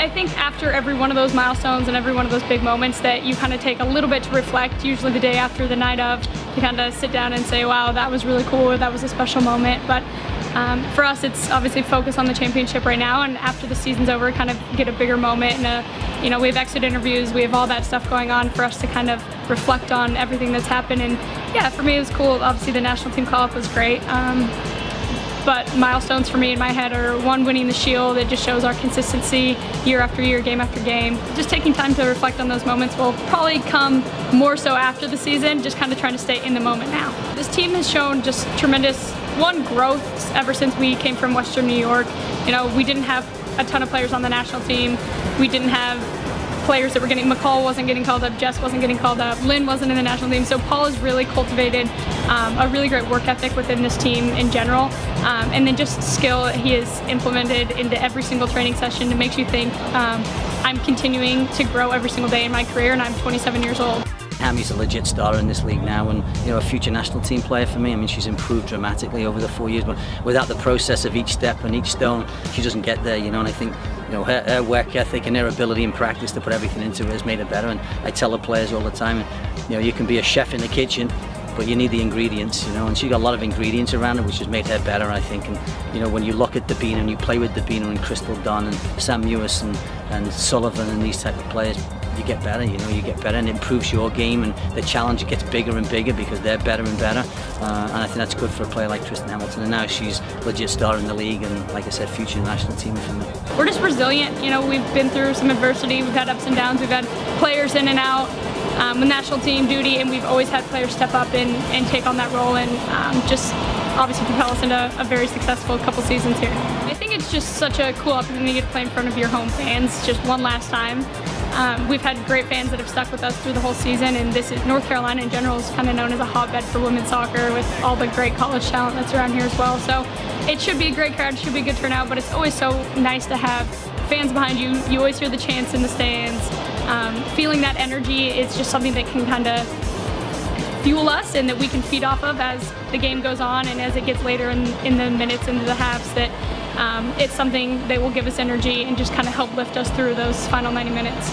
I think after every one of those milestones and every one of those big moments that you kind of take a little bit to reflect, usually the day after the night of, you kind of sit down and say, wow, that was really cool, or that was a special moment. But for us, it's obviously focused on the championship right now, and after the season's over, kind of get a bigger moment, and you know, we have exit interviews, we have all that stuff going on for us to kind of reflect on everything that's happened. And yeah, for me it was cool. Obviously the national team call-up was great. But milestones for me in my head are, one, winning the Shield. It just shows our consistency year after year, game after game. Just taking time to reflect on those moments will probably come more so after the season, just kind of trying to stay in the moment now. This team has shown just tremendous, one, growth ever since we came from Western New York. You know, we didn't have a ton of players on the national team. We didn't have players that were getting, McCall wasn't getting called up, Jess wasn't getting called up, Lynn wasn't in the national team. So Paul has really cultivated a really great work ethic within this team in general. And then just skill he has implemented into every single training session that makes you think I'm continuing to grow every single day in my career, and I'm 27 years old. Hammy's a legit starter in this league now, and you know, a future national team player for me. I mean, she's improved dramatically over the 4 years, but without the process of each step and each stone, she doesn't get there, you know. And I think, you know, her work ethic and her ability in practice to put everything into it has made her better. And I tell the players all the time, you know, you can be a chef in the kitchen, but you need the ingredients, you know, and she got a lot of ingredients around her, which has made her better, I think. And you know, when you look at Davina and you play with Davina and Crystal Dunn and Sam Mewis and Sullivan and these type of players, you get better, you know, you get better, and it improves your game, and the challenge gets bigger and bigger because they're better and better. And I think that's good for a player like Tristan Hamilton, and now she's a legit star in the league, and like I said, future national team for me. We're just resilient, you know, we've been through some adversity, we've had ups and downs, we've had players in and out with national team duty, and we've always had players step up and take on that role, and just obviously propel us into a very successful couple seasons here. I think it's just such a cool opportunity to play in front of your home fans just one last time. We've had great fans that have stuck with us through the whole season, and this is, North Carolina in general is kind of known as a hotbed for women's soccer with all the great college talent that's around here as well. So it should be a great crowd, it should be a good turnout, but it's always so nice to have fans behind you. You always hear the chants in the stands. Feeling that energy is just something that can kind of fuel us and that we can feed off of as the game goes on and as it gets later in the minutes into the halves, that it's something that will give us energy and just kind of help lift us through those final 90 minutes.